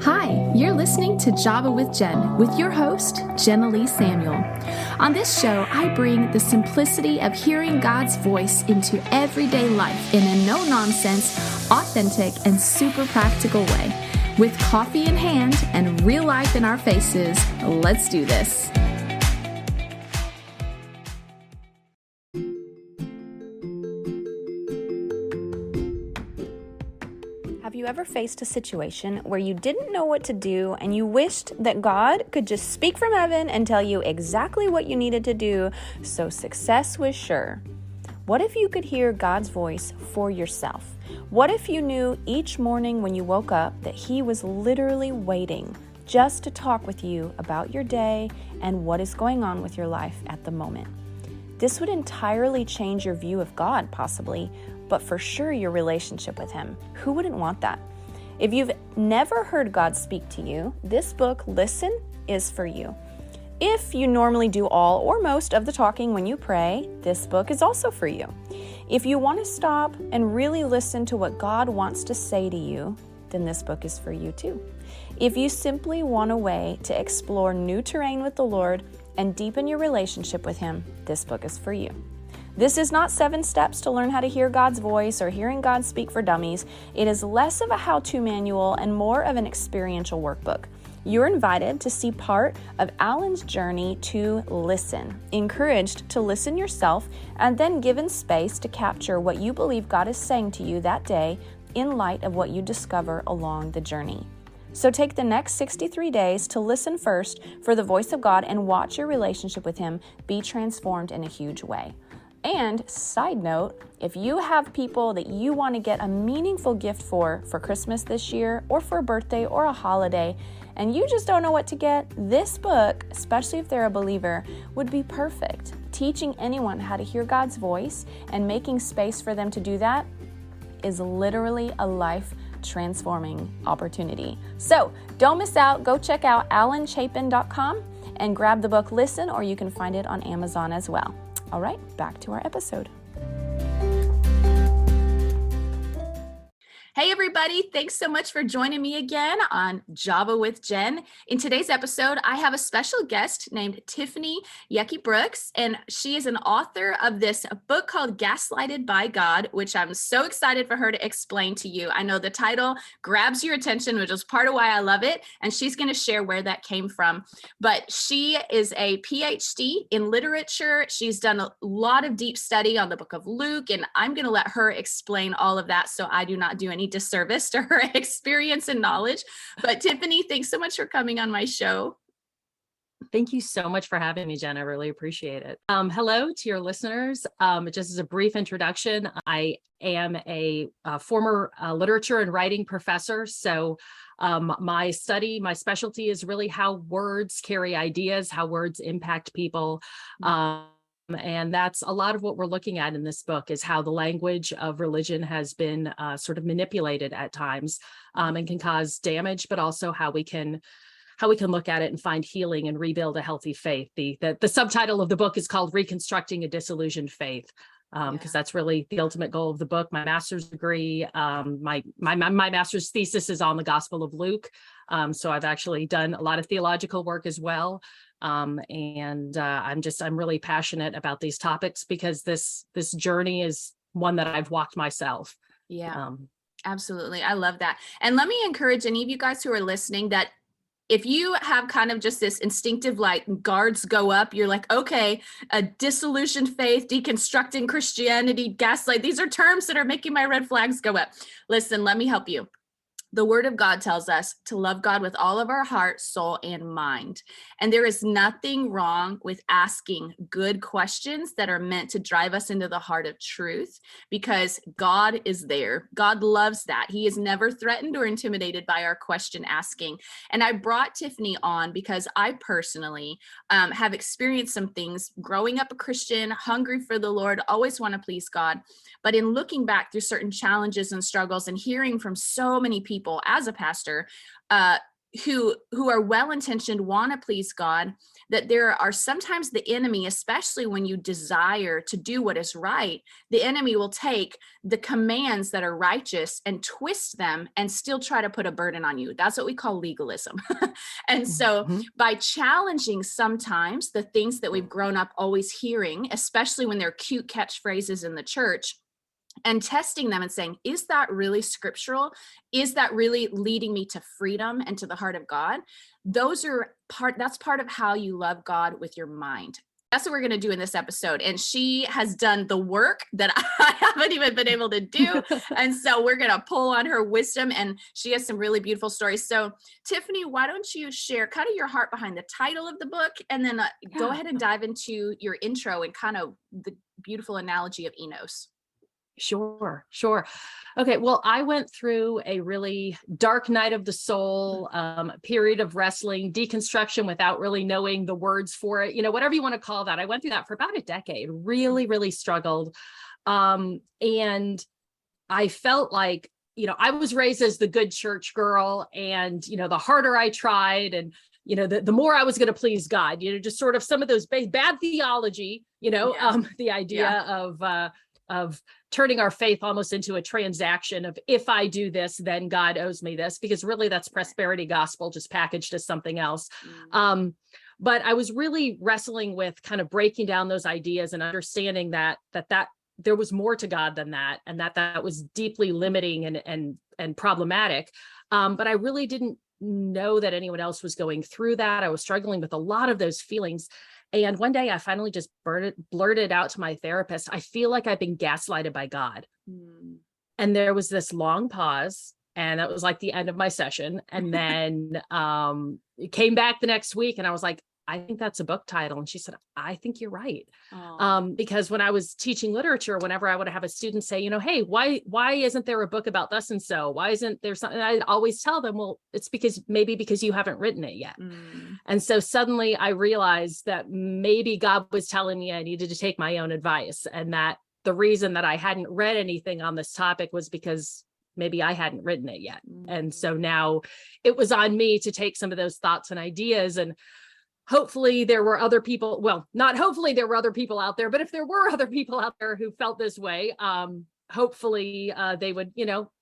Hi, you're listening to Java with Jen with your host, Jenna Lee Samuel. On this show, I bring the simplicity of hearing God's voice into everyday life in a no-nonsense, authentic, and super practical way. With coffee in hand and real life in our faces, let's do this. Have you ever faced a situation where you didn't know what to do and you wished that God could just speak from heaven and tell you exactly what you needed to do so success was sure? What if you could hear God's voice for yourself? What if you knew each morning when you woke up that He was literally waiting just to talk with you about your day and what is going on with your life at the moment? This would entirely change your view of God, possibly, but for sure your relationship with Him. Who wouldn't want that? If you've never heard God speak to you, this book, Listen, is for you. If you normally do all or most of the talking when you pray, this book is also for you. If you want to stop and really listen to what God wants to say to you, then this book is for you too. If you simply want a way to explore new terrain with the Lord and deepen your relationship with Him, this book is for you. This is not 7 steps to learn how to hear God's voice or hearing God speak for dummies. It is less of a how-to manual and more of an experiential workbook. You're invited to see part of Alan's journey to listen, encouraged to listen yourself, and then given space to capture what you believe God is saying to you that day in light of what you discover along the journey. So take the next 63 days to listen first for the voice of God and watch your relationship with Him be transformed in a huge way. And side note, if you have people that you want to get a meaningful gift for Christmas this year or for a birthday or a holiday, and you just don't know what to get, this book, especially if they're a believer, would be perfect. Teaching anyone how to hear God's voice and making space for them to do that is literally a life-transforming opportunity. So don't miss out. Go check out alanchapin.com and grab the book Listen, or you can find it on Amazon as well. All right, back to our episode. Hey everybody, thanks so much for joining me again on Java with Jen. In today's episode, I have a special guest named Tiffany Yecke Brooks, and she is an author of this book called Gaslighted by God, which I'm so excited for her to explain to you. I know the title grabs your attention, which is part of why I love it, and she's going to share where that came from. But she is a Ph.D. in literature. She's done a lot of deep study on the book of Luke, and I'm going to let her explain all of that so I do not do any disservice to her experience and knowledge. But Tiffany, thanks so much for coming on my show. Thank you so much for having me, Jen. I really appreciate it. Hello to your listeners. Just as a brief introduction, I am a former literature and writing professor. So my specialty is really how words carry ideas, how words impact people. And that's a lot of what we're looking at in this book, is how the language of religion has been sort of manipulated at times and can cause damage, but also how we can look at it and find healing and rebuild a healthy faith. The subtitle of the book is called Reconstructing a Disillusioned Faith, because that's really the ultimate goal of the book. My master's degree, my master's thesis is on the Gospel of Luke. So I've actually done a lot of theological work as well. I'm really passionate about these topics because this journey is one that I've walked myself. Yeah, absolutely. I love that. And let me encourage any of you guys who are listening that if you have kind of just this instinctive, like, guards go up, you're like, okay, a disillusioned faith, deconstructing Christianity, gaslight, these are terms that are making my red flags go up. Listen, let me help you. The Word of God tells us to love God with all of our heart, soul, and mind. And there is nothing wrong with asking good questions that are meant to drive us into the heart of truth, because God is there. God loves that. He is never threatened or intimidated by our question asking. And I brought Tiffany on because I personally have experienced some things growing up a Christian, hungry for the Lord, always want to please God. But in looking back through certain challenges and struggles and hearing from so many people as a pastor who are well-intentioned, want to please God, that there are sometimes the enemy, especially when you desire to do what is right, the enemy will take the commands that are righteous and twist them and still try to put a burden on you. That's what we call legalism. And so by challenging sometimes the things that we've grown up always hearing, especially when they're cute catchphrases in the church, and testing them and saying, is that really scriptural? Is that really leading me to freedom and to the heart of God? That's part of how you love God with your mind. That's what we're going to do in this episode. And she has done the work that I haven't even been able to do. And so we're going to pull on her wisdom, and she has some really beautiful stories. So Tiffany, why don't you share kind of your heart behind the title of the book, and then go ahead and dive into your intro and kind of the beautiful analogy of Enos. Sure. Okay. Well, I went through a really dark night of the soul, period of wrestling, deconstruction without really knowing the words for it, whatever you want to call that. I went through that for about a decade, really, really struggled. And I felt like, I was raised as the good church girl, and, the harder I tried, and the more I was going to please God, just sort of some of those bad theology, the idea of turning our faith almost into a transaction of, if I do this, then God owes me this, because really that's prosperity gospel just packaged as something else. But I was really wrestling with kind of breaking down those ideas and understanding that there was more to God than that, and that was deeply limiting and problematic. But I really didn't know that anyone else was going through that. I was struggling with a lot of those feelings. And one day I finally just blurted out to my therapist, I feel like I've been gaslighted by God. And there was this long pause, and that was like the end of my session. And then it came back the next week, and I was like, I think that's a book title. And she said, I think you're right. Because when I was teaching literature, whenever I would have a student say, hey, why isn't there a book about thus and so? Why isn't there something? I'd always tell them, well, it's because you haven't written it yet. And so suddenly I realized that maybe God was telling me I needed to take my own advice, and that the reason that I hadn't read anything on this topic was because maybe I hadn't written it yet. And so now it was on me to take some of those thoughts and ideas, and hopefully there were other people, well, not hopefully there were other people out there, but if there were other people out there who felt this way, hopefully they would,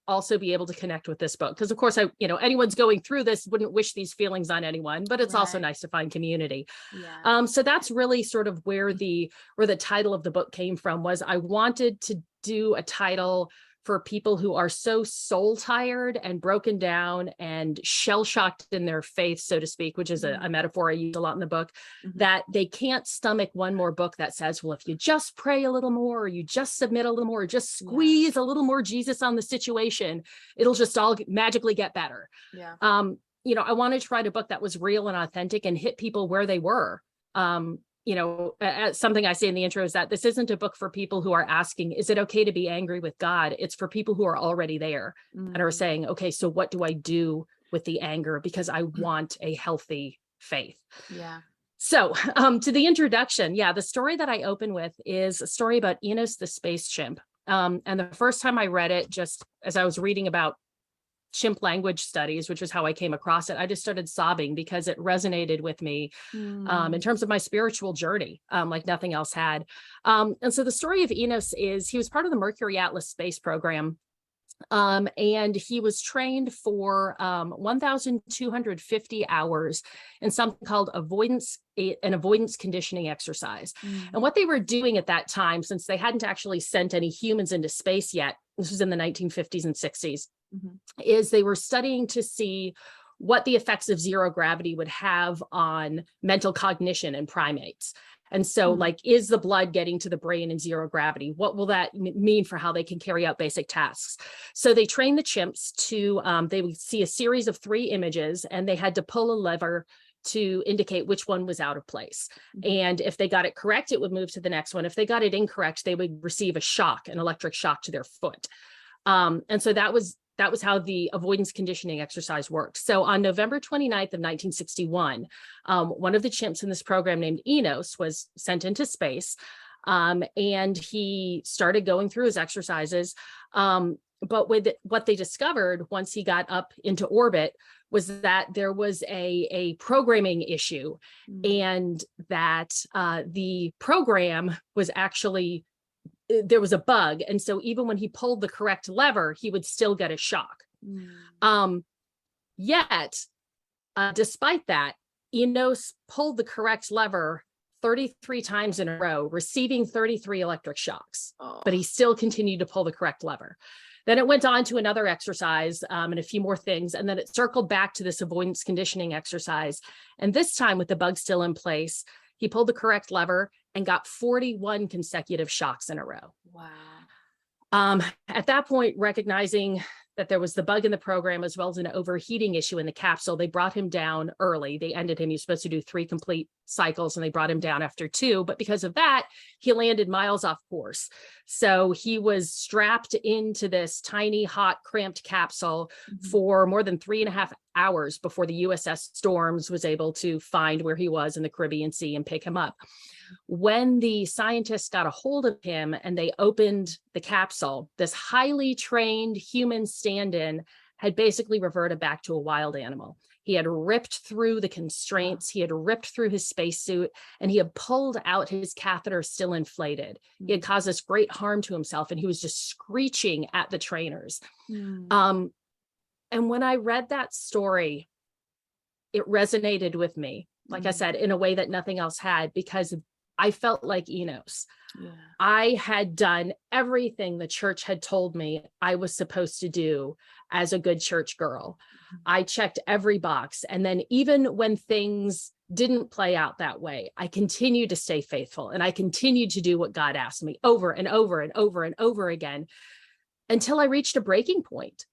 also be able to connect with this book. Because of course, anyone's going through this wouldn't wish these feelings on anyone, but it's also nice to find community. So that's really sort of where the title of the book came from. Was I wanted to do a title for people who are so soul tired and broken down and shell shocked in their faith, so to speak, which is a metaphor I use a lot in the book, that they can't stomach one more book that says, well, if you just pray a little more, or you just submit a little more, or just squeeze a little more Jesus on the situation, it'll just all magically get better. I wanted to write a book that was real and authentic and hit people where they were. Something I say in the intro is that this isn't a book for people who are asking, is it okay to be angry with God? It's for people who are already there and are saying, okay, so what do I do with the anger? Because I want a healthy faith. So to the introduction, the story that I open with is a story about Enos the space chimp. And the first time I read it, just as I was reading about chimp language studies, which is how I came across it, I just started sobbing because it resonated with me in terms of my spiritual journey, like nothing else had. And so the story of Enos is he was part of the Mercury Atlas space program. And he was trained for 1,250 hours in something called an avoidance conditioning exercise. And what they were doing at that time, since they hadn't actually sent any humans into space yet, this was in the 1950s and 60s, is they were studying to see what the effects of zero gravity would have on mental cognition in primates. And so like, is the blood getting to the brain in zero gravity? What will that mean for how they can carry out basic tasks? So they trained the chimps to, they would see a series of 3 images, and they had to pull a lever to indicate which one was out of place. And if they got it correct, it would move to the next one. If they got it incorrect, they would receive an electric shock to their foot. And so that was how the avoidance conditioning exercise worked. So on November 29th of 1961, one of the chimps in this program named Enos was sent into space. And he started going through his exercises. But with what they discovered once he got up into orbit was that there was a programming issue, and that the program was actually, there was a bug. And so even when he pulled the correct lever, he would still get a shock. Yet, despite that, Enos pulled the correct lever 33 times in a row, receiving 33 electric shocks, but he still continued to pull the correct lever. Then it went on to another exercise and a few more things. And then it circled back to this avoidance conditioning exercise. And this time, with the bug still in place, he pulled the correct lever and got 41 consecutive shocks in a row. Wow. At that point, recognizing that there was the bug in the program as well as an overheating issue in the capsule, they brought him down early. They ended him. He was supposed to do 3 complete cycles, and they brought him down after 2. But because of that, he landed miles off course. So he was strapped into this tiny, hot, cramped capsule for more than 3.5 hours before the USS Storms was able to find where he was in the Caribbean Sea and pick him up. When the scientists got a hold of him and they opened the capsule, this highly trained human stand-in had basically reverted back to a wild animal. He had ripped through the constraints, he had ripped through his spacesuit, and he had pulled out his catheter still inflated. He had caused this great harm to himself, and he was just screeching at the trainers. And when I read that story, it resonated with me, like I said, in a way that nothing else had, because I felt like Enos. I had done everything the church had told me I was supposed to do as a good church girl. I checked every box. And then even when things didn't play out that way, I continued to stay faithful, and I continued to do what God asked me over and over and over and over again until I reached a breaking point.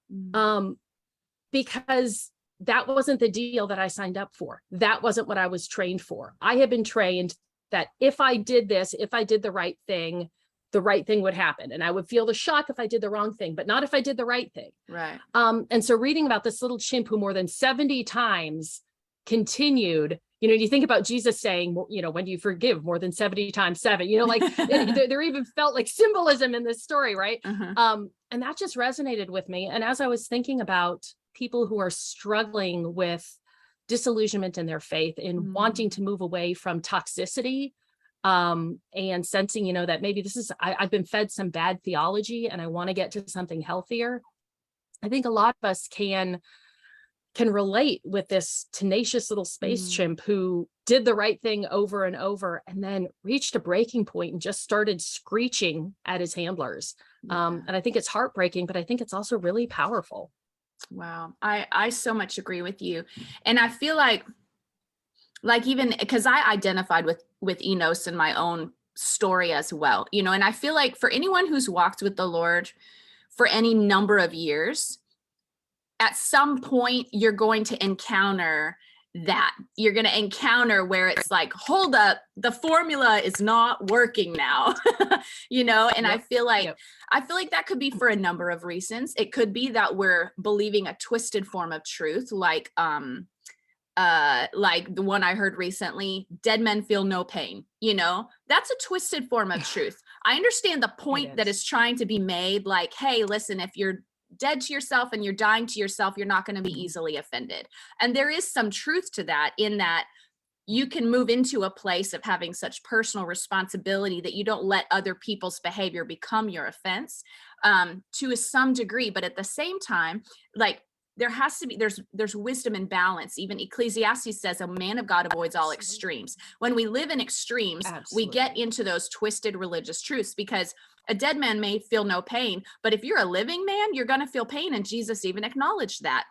Because that wasn't the deal that I signed up for. That wasn't what I was trained for. I had been trained that if I did this, if I did the right thing would happen. And I would feel the shock if I did the wrong thing, but not if I did the right thing. Right. And so reading about this little chimp who more than 70 times continued, you think about Jesus saying, when do you forgive? More than 70 times 7, like there even felt like symbolism in this story, right? And that just resonated with me. And as I was thinking about people who are struggling with disillusionment in their faith, in wanting to move away from toxicity, and sensing, that maybe I've been fed some bad theology and I want to get to something healthier. I think a lot of us can relate with this tenacious little space chimp who did the right thing over and over and then reached a breaking point and just started screeching at his handlers. And I think it's heartbreaking, but I think it's also really powerful. Wow. I so much agree with you. And I feel like even because I identified with Enos in my own story as well, and I feel like for anyone who's walked with the Lord for any number of years, at some point you're going to encounter that. You're going to encounter where it's like, hold up, the formula is not working now, and I feel like that could be for a number of reasons. It could be that we're believing a twisted form of truth, like the one I heard recently, dead men feel no pain. That's a twisted form of truth. I understand the point that is trying to be made, like, hey, listen, if you're dead to yourself and you're dying to yourself, you're not going to be easily offended. And there is some truth to that, in that you can move into a place of having such personal responsibility that you don't let other people's behavior become your offense, to some degree. But at the same time, like, there has to be, there's wisdom and balance. Even Ecclesiastes says a man of God avoids all extremes. When we live in extremes, we get into those twisted religious truths, because a dead man may feel no pain, but if you're a living man, you're going to feel pain. And Jesus even acknowledged that.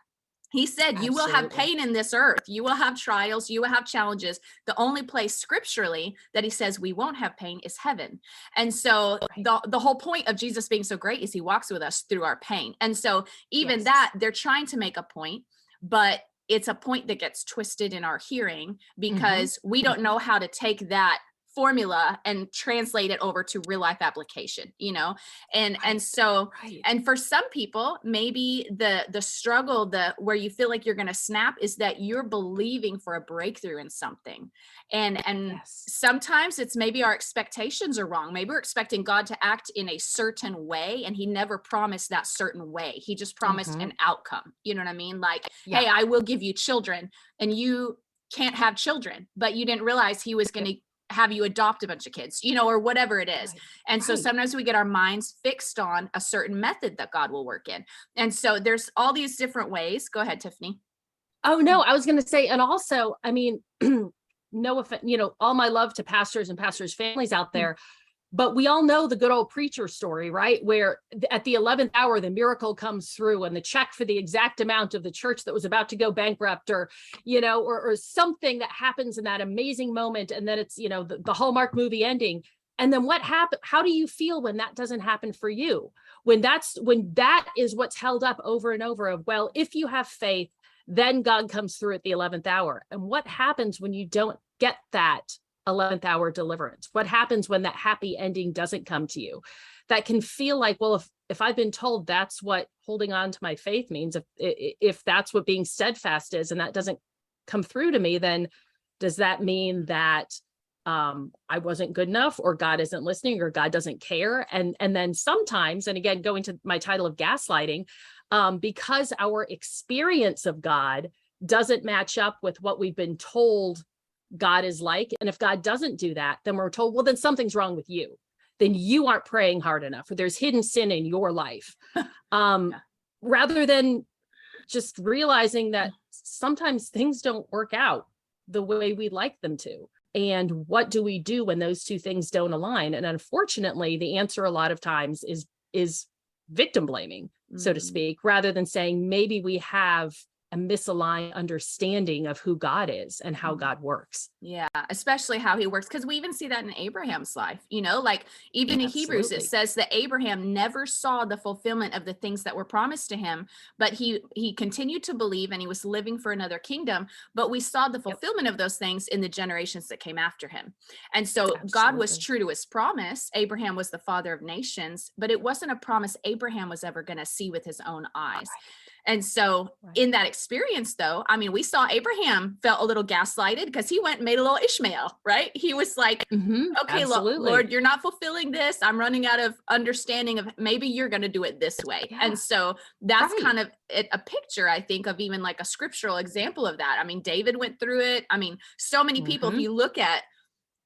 He said, you will have pain in this earth. You will have trials. You will have challenges. The only place scripturally that he says we won't have pain is heaven. And so the whole point of Jesus being so great is he walks with us through our pain. And so even that, they're trying to make a point, but it's a point that gets twisted in our hearing, because we don't know how to take that formula and translate it over to real life application, and so Right. and for some people, maybe the struggle, where you feel like you're going to snap, is that you're believing for a breakthrough in something. And Yes. sometimes it's maybe our expectations are wrong. Maybe we're expecting God to act in a certain way, and he never promised that certain way. He just promised an outcome. You know what I mean? Like, Yeah. hey, I will give you children, and you can't have children, but you didn't realize he was going to have you adopt a bunch of kids, or whatever it is. Right. And so sometimes we get our minds fixed on a certain method that God will work in. And so there's all these different ways. Go ahead, Tiffany. Oh, no, I was going to say, and also, I mean, no offense, all my love to pastors and pastors' families out there, but we all know the good old preacher story, right? Where at the 11th hour, the miracle comes through and the check for the exact amount of the church that was about to go bankrupt, or something that happens in that amazing moment. And then it's, the Hallmark movie ending. And then what happened? How do you feel when that doesn't happen for you? When that is what's held up over and over of, well, if you have faith, then God comes through at the 11th hour. And what happens when you don't get that 11th hour deliverance? What happens when that happy ending doesn't come to you? That can feel like, well, if I've been told that's what holding on to my faith means, if that's what being steadfast is, and that doesn't come through to me, then does that mean that I wasn't good enough, or God isn't listening, or God doesn't care? And then sometimes, and again, going to my title of gaslighting, because our experience of God doesn't match up with what we've been told God is like. And if God doesn't do that, then we're told, well, then something's wrong with you. Then you aren't praying hard enough, or there's hidden sin in your life. Rather than just realizing that sometimes things don't work out the way we'd like them to. And what do we do when those two things don't align? And unfortunately, the answer a lot of times is victim blaming, so to speak, rather than saying maybe we have a misaligned understanding of who God is and how God works. Yeah, especially how he works, because we even see that in Abraham's life, like even in Hebrews, it says that Abraham never saw the fulfillment of the things that were promised to him, but he continued to believe, and he was living for another kingdom. But we saw the fulfillment of those things in the generations that came after him. And so God was true to his promise. Abraham was the father of nations, but it wasn't a promise Abraham was ever going to see with his own eyes. And so in that experience, though, I mean, we saw Abraham felt a little gaslighted because he went and made a little Ishmael, right? He was like, okay, Lord, you're not fulfilling this. I'm running out of understanding of maybe you're going to do it this way. Yeah. And so that's kind of a picture, I think, of even like a scriptural example of that. I mean, David went through it. I mean, so many people, if you look at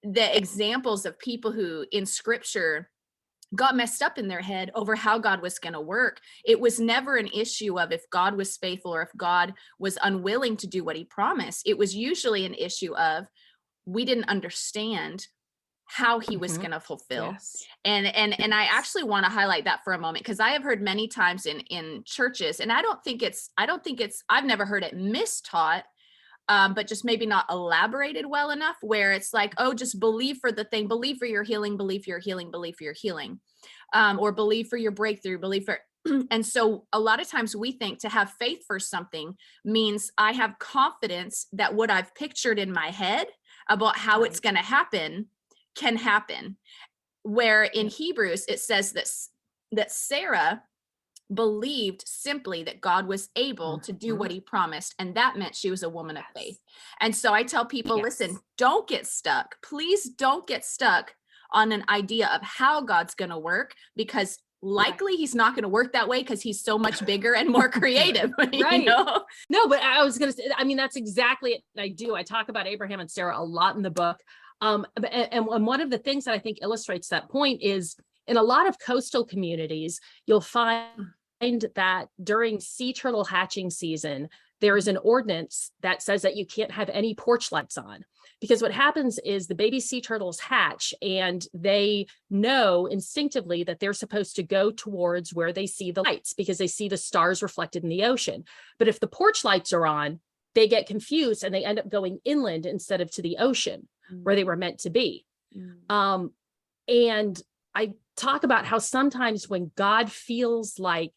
the examples of people who in scripture got messed up in their head over how God was going to work. It was never an issue of if God was faithful or if God was unwilling to do what he promised. It was usually an issue of we didn't understand how he was going to fulfill. Yes. And I actually want to highlight that for a moment, because I have heard many times in churches, and I've never heard it mistaught, but just maybe not elaborated well enough, where it's like, oh, just believe for the thing, believe for your healing, believe for your healing, believe for your healing, or believe for your breakthrough, believe for. And so a lot of times we think to have faith for something means I have confidence that what I've pictured in my head about how it's going to happen can happen. Where in Hebrews, it says that Sarah believed simply that God was able to do what he promised. And that meant she was a woman of faith. And so I tell people, listen, don't get stuck. Please don't get stuck on an idea of how God's going to work, because likely he's not going to work that way because he's so much bigger and more creative. Right. No, but I was going to say, I mean, that's exactly it. I talk about Abraham and Sarah a lot in the book. And one of the things that I think illustrates that point is, in a lot of coastal communities, you'll find that during sea turtle hatching season, there is an ordinance that says that you can't have any porch lights on, because what happens is the baby sea turtles hatch and they know instinctively that they're supposed to go towards where they see the lights, because they see the stars reflected in the ocean. But if the porch lights are on, they get confused and they end up going inland instead of to the ocean where they were meant to be. And I talk about how sometimes when God feels like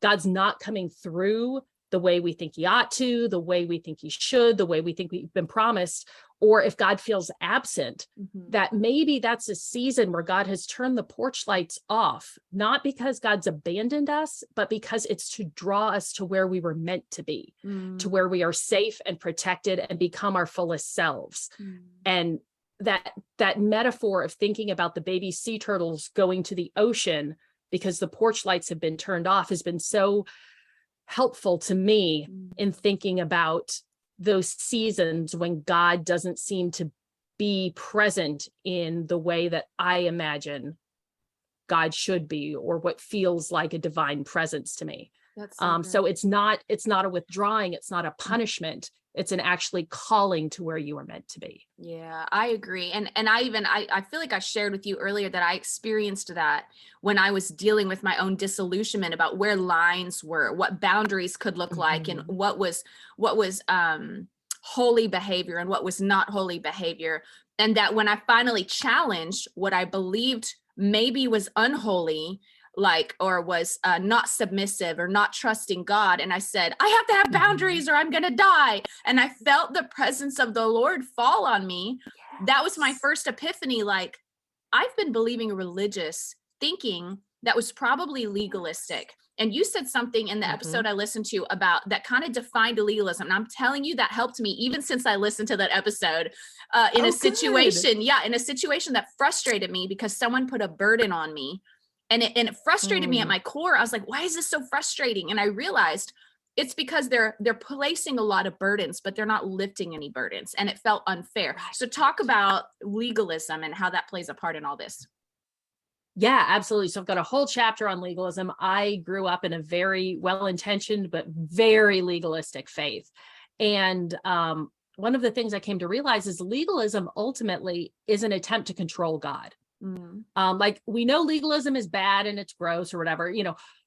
God's not coming through the way we think he ought to, the way we think he should, the way we think we've been promised, or if God feels absent, that maybe that's a season where God has turned the porch lights off, not because God's abandoned us, but because it's to draw us to where we were meant to be, to where we are safe and protected and become our fullest selves. And that metaphor of thinking about the baby sea turtles going to the ocean because the porch lights have been turned off has been so helpful to me in thinking about those seasons when God doesn't seem to be present in the way that I imagine God should be, or what feels like a divine presence to me. That's so it's not a withdrawing, it's not a punishment, it's an actually calling to where you are meant to be. Yeah, I agree. And I feel like I shared with you earlier that I experienced that when I was dealing with my own disillusionment about where lines were, what boundaries could look like, and what was holy behavior and what was not holy behavior. And that when I finally challenged what I believed maybe was unholy, or was not submissive or not trusting God. And I said, I have to have boundaries or I'm going to die. And I felt the presence of the Lord fall on me. Yes. That was my first epiphany. Like, I've been believing religious thinking that was probably legalistic. And you said something in the episode I listened to about that kind of defined legalism. And I'm telling you, that helped me even since I listened to that episode in a situation that frustrated me because someone put a burden on me. And it frustrated me at my core. I was like, why is this so frustrating? And I realized it's because they're placing a lot of burdens, but they're not lifting any burdens. And it felt unfair. Right. So talk about legalism and how that plays a part in all this. Yeah, absolutely. So I've got a whole chapter on legalism. I grew up in a very well-intentioned, but very legalistic faith. And one of the things I came to realize is legalism ultimately is an attempt to control God. Like, we know legalism is bad and it's gross or whatever,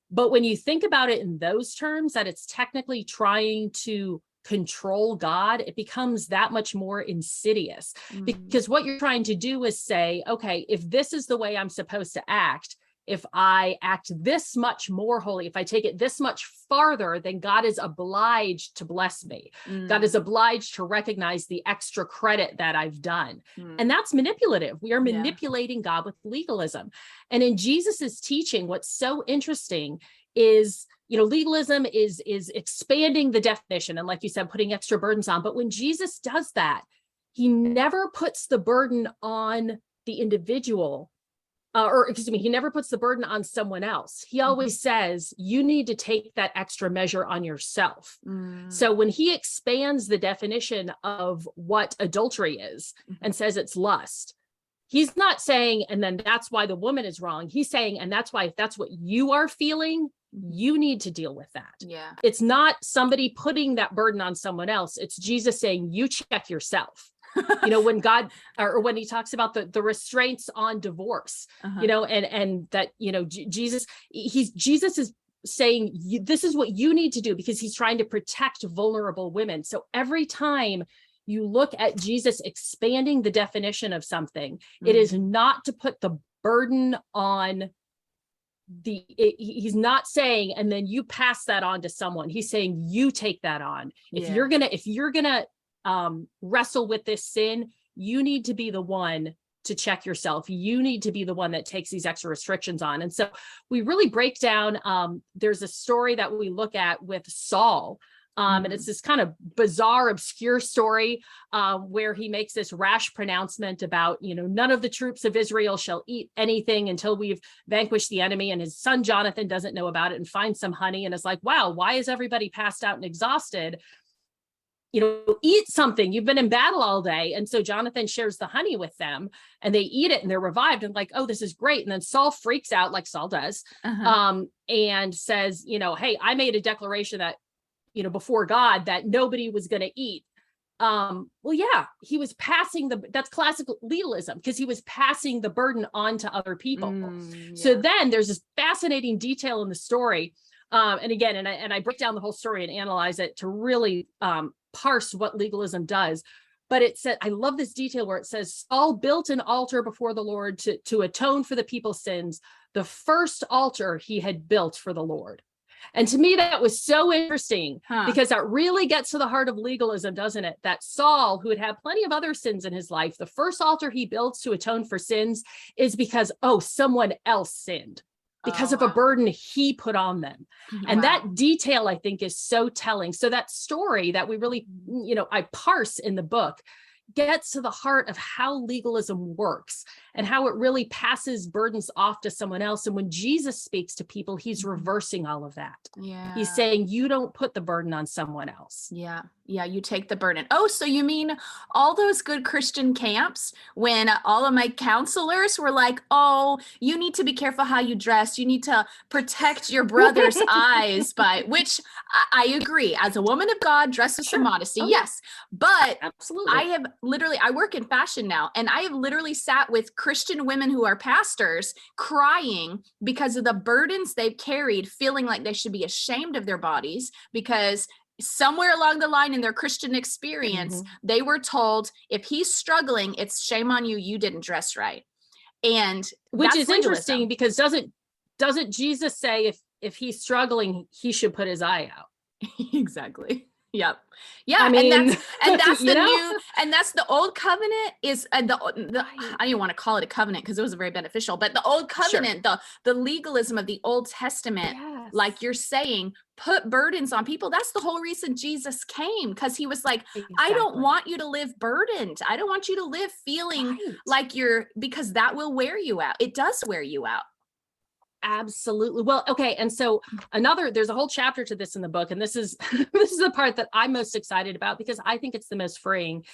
but when you think about it in those terms, that it's technically trying to control God, it becomes that much more insidious, because what you're trying to do is say, okay, if this is the way I'm supposed to act, if I act this much more holy, if I take it this much farther, then God is obliged to bless me. God is obliged to recognize the extra credit that I've done. And that's manipulative. We are manipulating God with legalism. And in Jesus's teaching, what's so interesting is, legalism is expanding the definition. And like you said, putting extra burdens on. But when Jesus does that, he never puts the burden on the individual. He never puts the burden on someone else. He always says, you need to take that extra measure on yourself. So when he expands the definition of what adultery is and says it's lust, he's not saying, and then that's why the woman is wrong. He's saying, and that's why, if that's what you are feeling, you need to deal with that. Yeah. It's not somebody putting that burden on someone else. It's Jesus saying, you check yourself. When God, or when he talks about the restraints on divorce, and that, Jesus is saying, this is what you need to do, because he's trying to protect vulnerable women. So every time you look at Jesus expanding the definition of something, it is not to put the burden on he's not saying, and then you pass that on to someone. He's saying, you take that on. If you're gonna wrestle with this sin, you need to be the one to check yourself. You need to be the one that takes these extra restrictions on. And so we really break down, there's a story that we look at with Saul. And it's this kind of bizarre, obscure story where he makes this rash pronouncement about, none of the troops of Israel shall eat anything until we've vanquished the enemy. And his son Jonathan doesn't know about it and finds some honey and is like, wow, why is everybody passed out and exhausted? Eat something. You've been in battle all day. And so Jonathan shares the honey with them and they eat it and they're revived and like, oh, this is great. And then Saul freaks out like Saul does and says, hey, I made a declaration that, before God, that nobody was going to eat. He was passing that's classic legalism, because he was passing the burden on to other people. So then there's this fascinating detail in the story. And I break down the whole story and analyze it to really parse what legalism does. But it said, I love this detail where it says, Saul built an altar before the Lord to atone for the people's sins, the first altar he had built for the Lord. And to me, that was so interesting Huh. because that really gets to the heart of legalism, doesn't it? That Saul, who had had plenty of other sins in his life, the first altar he builds to atone for sins is because, someone else sinned, because of a wow. burden he put on them. And Wow. that detail, I think, is so telling. So that story that we really, I parse in the book gets to the heart of how legalism works and how it really passes burdens off to someone else. And when Jesus speaks to people, he's reversing all of that. Yeah. He's saying, you don't put the burden on someone else. Yeah. Yeah. You take the burden. Oh, so you mean all those good Christian camps when all of my counselors were like, oh, you need to be careful how you dress. You need to protect your brother's eyes by, which I agree. As a woman of God, dress with some modesty. Oh, yeah. Yes. But Absolutely. I work in fashion now, and I have literally sat with Christian women who are pastors crying because of the burdens they've carried, feeling like they should be ashamed of their bodies because somewhere along the line in their Christian experience, they were told, if he's struggling, it's shame on you. You didn't dress right. And which is legalism. Interesting because doesn't Jesus say if he's struggling, he should put his eye out? Exactly. Yep. Yeah. I mean, and that's the know? new, and that's the old covenant is I don't even want to call it a covenant because it was very beneficial, but the old covenant, the legalism of the Old Testament, like you're saying, put burdens on people. That's the whole reason Jesus came, because he was like, I don't want you to live burdened. I don't want you to live feeling like because that will wear you out. It does wear you out. Absolutely. Well, okay. And so there's a whole chapter to this in the book. And this is the part that I'm most excited about because I think it's the most freeing,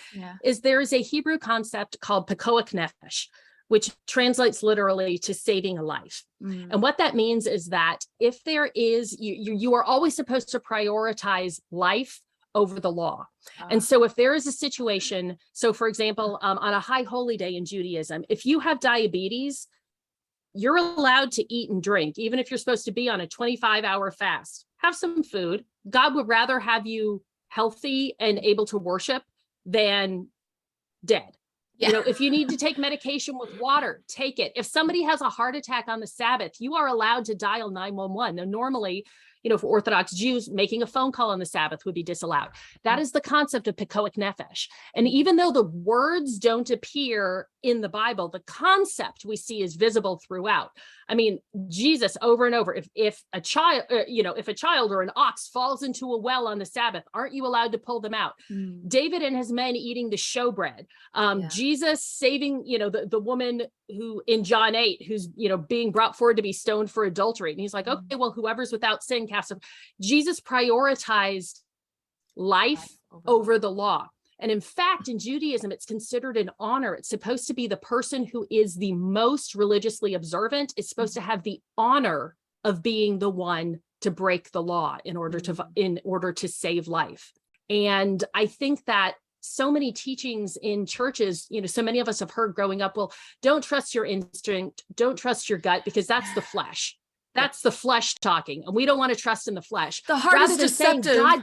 is there is a Hebrew concept called pikoach nefesh, which translates literally to saving a life. And what that means is that if there is, you are always supposed to prioritize life over the law. And so if there is a situation, so for example, on a high holy day in Judaism, if you have diabetes, you're allowed to eat and drink, even if you're supposed to be on a 25-hour fast. Have some food. God would rather have you healthy and able to worship than dead. Yeah. If you need to take medication with water, take it. If somebody has a heart attack on the Sabbath, you are allowed to dial 911. Now, normally, for Orthodox Jews, making a phone call on the Sabbath would be disallowed. That is the concept of pikoach nefesh. And even though the words don't appear in the Bible, the concept we see is visible throughout. I mean, Jesus over and over, if a child, if a child or an ox falls into a well on the Sabbath, aren't you allowed to pull them out? David and his men eating the showbread. Jesus saving, the woman who in John 8, who's, being brought forward to be stoned for adultery. And he's like, okay, well, whoever's without sin casts him. Jesus prioritized life over the law. And in fact, in Judaism, it's considered an honor. It's supposed to be the person who is the most religiously observant is supposed to have the honor of being the one to break the law in order to save life. And I think that so many teachings in churches, so many of us have heard growing up, well, don't trust your instinct, don't trust your gut, because that's the flesh. That's the flesh talking. And we don't want to trust in the flesh. The heart is deceptive. God,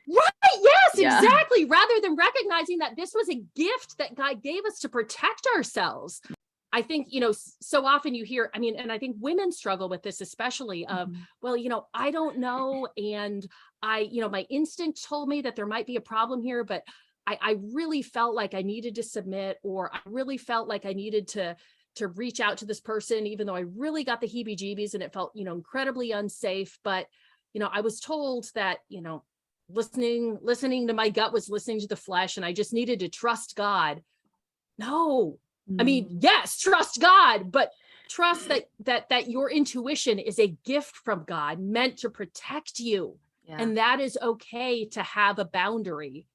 right. Yes, exactly. Rather than recognizing that this was a gift that God gave us to protect ourselves. I think, so often you hear, and I think women struggle with this, especially well, I don't know. And my instinct told me that there might be a problem here, but I really felt like I needed to submit, or I really felt like I needed to reach out to this person, even though I really got the heebie-jeebies and it felt, incredibly unsafe. But, I was told that, listening to my gut was listening to the flesh, and I just needed to trust God. No, yes, trust God, but trust that your intuition is a gift from God meant to protect you. And that is okay to have a boundary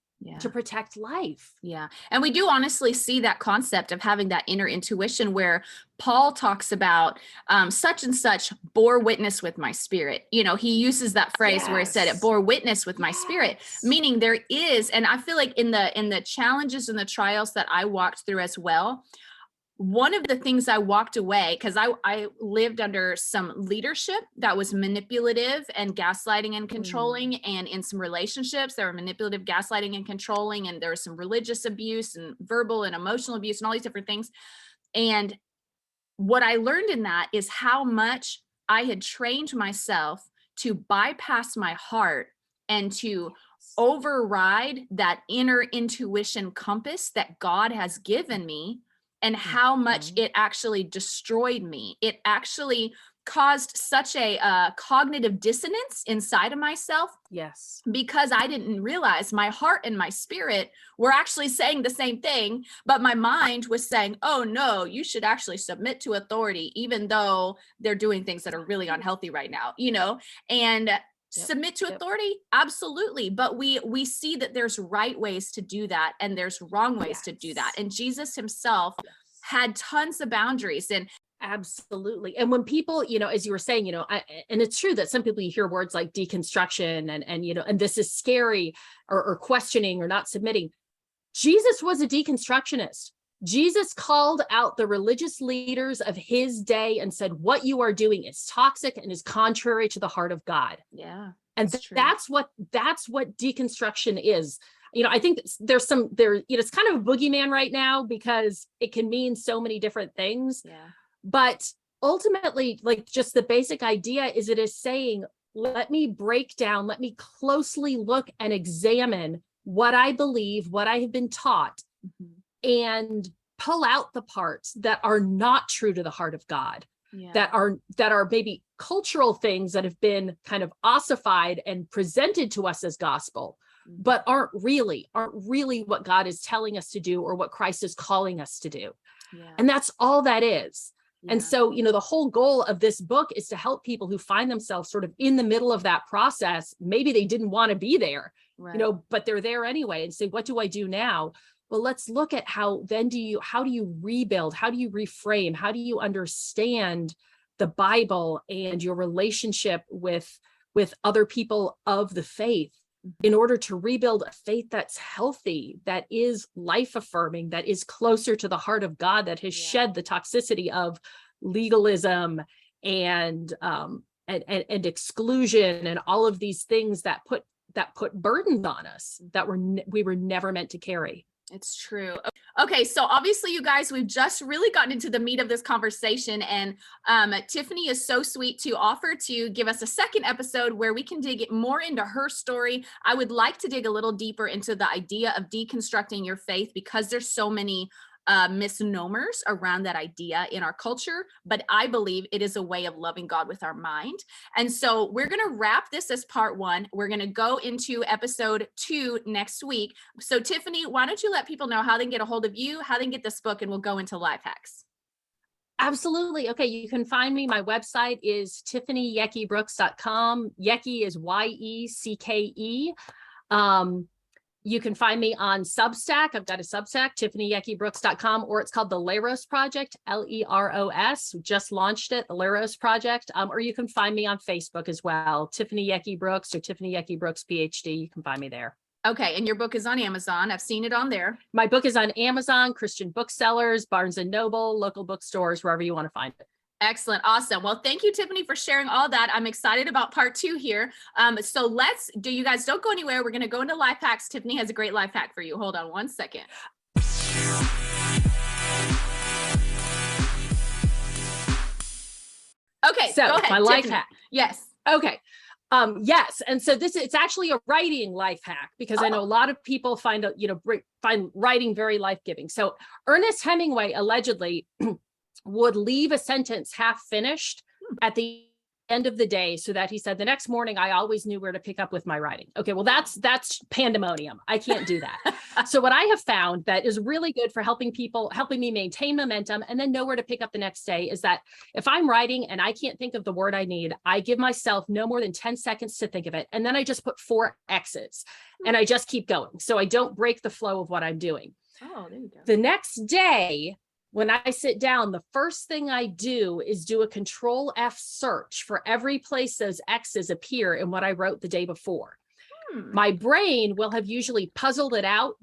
to protect life. Yeah. And we do honestly see that concept of having that inner intuition where Paul talks about such and such bore witness with my spirit. He uses that phrase where he said it bore witness with my spirit, meaning there is, and I feel like in the challenges and the trials that I walked through as well, one of the things I walked away, because I lived under some leadership that was manipulative and gaslighting and controlling. And in some relationships, there were manipulative, gaslighting and controlling. And there was some religious abuse and verbal and emotional abuse and all these different things. And what I learned in that is how much I had trained myself to bypass my heart and to override that inner intuition compass that God has given me, and how much it actually destroyed me. It actually caused such a cognitive dissonance inside of myself. Yes. Because I didn't realize my heart and my spirit were actually saying the same thing, but my mind was saying, oh no, you should actually submit to authority, even though they're doing things that are really unhealthy right now, and submit to authority. Absolutely. But we see that there's right ways to do that, and there's wrong ways to do that. And Jesus himself had tons of boundaries. And absolutely. And when people, as you were saying, and it's true that some people, you hear words like deconstruction and this is scary, or questioning or not submitting. Jesus was a deconstructionist. Jesus called out the religious leaders of his day and said, what you are doing is toxic and is contrary to the heart of God. Yeah. And that's what deconstruction is. I think it's kind of a boogeyman right now because it can mean so many different things. Yeah. But ultimately, like, just the basic idea is it is saying, let me break down, let me closely look and examine what I believe, what I have been taught, and pull out the parts that are not true to the heart of God, that are maybe cultural things that have been kind of ossified and presented to us as gospel, but aren't really what God is telling us to do or what Christ is calling us to do. Yeah. And that's all that is. Yeah. And so, the whole goal of this book is to help people who find themselves sort of in the middle of that process. Maybe they didn't want to be there, but they're there anyway, and say, what do I do now? Well, let's look at how do you rebuild? How do you reframe? How do you understand the Bible and your relationship with other people of the faith in order to rebuild a faith that's healthy, that is life affirming, that is closer to the heart of God, that has shed the toxicity of legalism and exclusion and all of these things that put burdens on us that we were never meant to carry. It's true. Okay, so obviously, you guys, we've just really gotten into the meat of this conversation, and Tiffany is so sweet to offer to give us a second episode where we can dig more into her story. I would like to dig a little deeper into the idea of deconstructing your faith, because there's so many misnomers around that idea in our culture, but I believe it is a way of loving God with our mind. And so we're going to wrap this as part 1. We're going to go into episode 2 next week. So Tiffany, why don't you let people know how they can get a hold of you, how they can get this book, and we'll go into life hacks. Absolutely. Okay. You can find me. My website is tiffanyyekebrooks.com. Yecke is Yecke. You can find me on Substack. I've got a Substack, tiffanyyekebrooks.com, or it's called the Leros Project, Leros. We just launched it, the Leros Project. Or you can find me on Facebook as well, Tiffany Yecke Brooks or Tiffany Yecke Brooks, Ph.D. You can find me there. Okay. And your book is on Amazon. I've seen it on there. My book is on Amazon, Christian booksellers, Barnes and Noble, local bookstores, wherever you want to find it. Excellent. Awesome. Well, thank you, Tiffany, for sharing all that. I'm excited about part 2 here. So you guys don't go anywhere. We're going to go into life hacks. Tiffany has a great life hack for you. Hold on one second. Okay. So go ahead, my life Tiffany. hack. Yes. Okay. Yes. And so it's actually a writing life hack, because I know a lot of people find writing very life-giving. So Ernest Hemingway allegedly would leave a sentence half finished at the end of the day, so that he said, the next morning, I always knew where to pick up with my writing. Okay, well, that's pandemonium. I can't do that. So what I have found that is really good for helping me maintain momentum and then know where to pick up the next day is that if I'm writing and I can't think of the word I need, I give myself no more than 10 seconds to think of it. And then I just put 4 X's and I just keep going. So I don't break the flow of what I'm doing. Oh, there you go. The next day, when I sit down, the first thing I do is do a Control F search for every place those X's appear in what I wrote the day before. My brain will have usually puzzled it out,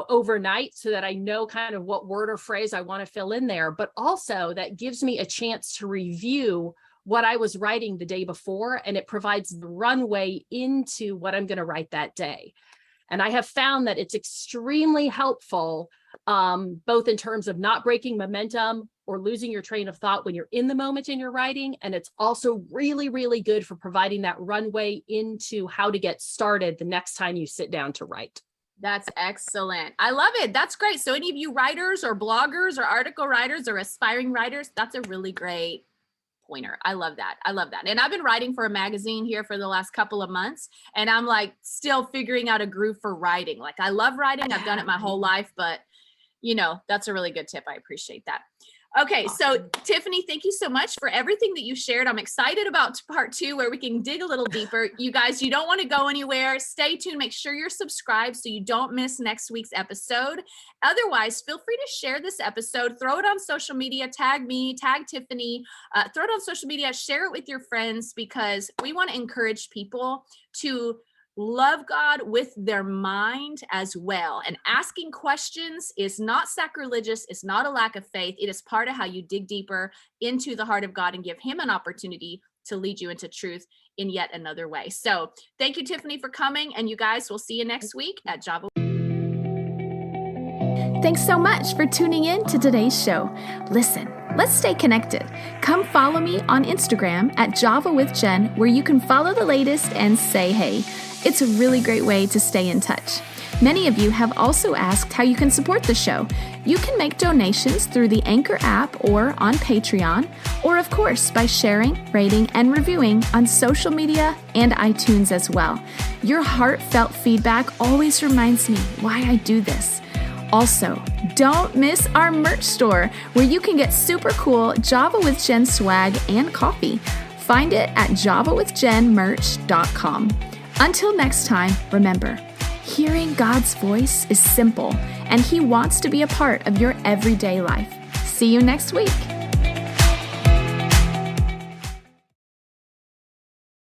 overnight, so that I know kind of what word or phrase I want to fill in there. But also that gives me a chance to review what I was writing the day before, and it provides the runway into what I'm going to write that day. And I have found that it's extremely helpful, both in terms of not breaking momentum or losing your train of thought when you're in the moment in your writing. And it's also really, really good for providing that runway into how to get started the next time you sit down to write. That's excellent. I love it. That's great. So any of you writers or bloggers or article writers or aspiring writers, that's a really great pointer. I love that. I love that. And I've been writing for a magazine here for the last couple of months, and I'm like still figuring out a groove for writing. Like I love writing. I've done it my whole life, but that's a really good tip. I appreciate that. Okay, so Tiffany, thank you so much for everything that you shared. I'm excited about part 2 where we can dig a little deeper. You guys, you don't want to go anywhere. Stay tuned. Make sure you're subscribed so you don't miss next week's episode. Otherwise, feel free to share this episode. Throw it on social media. Tag me, tag Tiffany. Throw it on social media. Share it with your friends because we want to encourage people to love God with their mind as well. And asking questions is not sacrilegious. It's not a lack of faith. It is part of how you dig deeper into the heart of God and give him an opportunity to lead you into truth in yet another way. So thank you, Tiffany, for coming. And you guys, we'll see you next week at Java. Thanks so much for tuning in to today's show. Listen, let's stay connected. Come follow me on Instagram at Java with Jen, where you can follow the latest and say hey. It's a really great way to stay in touch. Many of you have also asked how you can support the show. You can make donations through the Anchor app or on Patreon, or of course by sharing, rating, and reviewing on social media and iTunes as well. Your heartfelt feedback always reminds me why I do this. Also, don't miss our merch store where you can get super cool Java with Jen swag and coffee. Find it at javawithjenmerch.com. Until next time, remember, hearing God's voice is simple, and he wants to be a part of your everyday life. See you next week.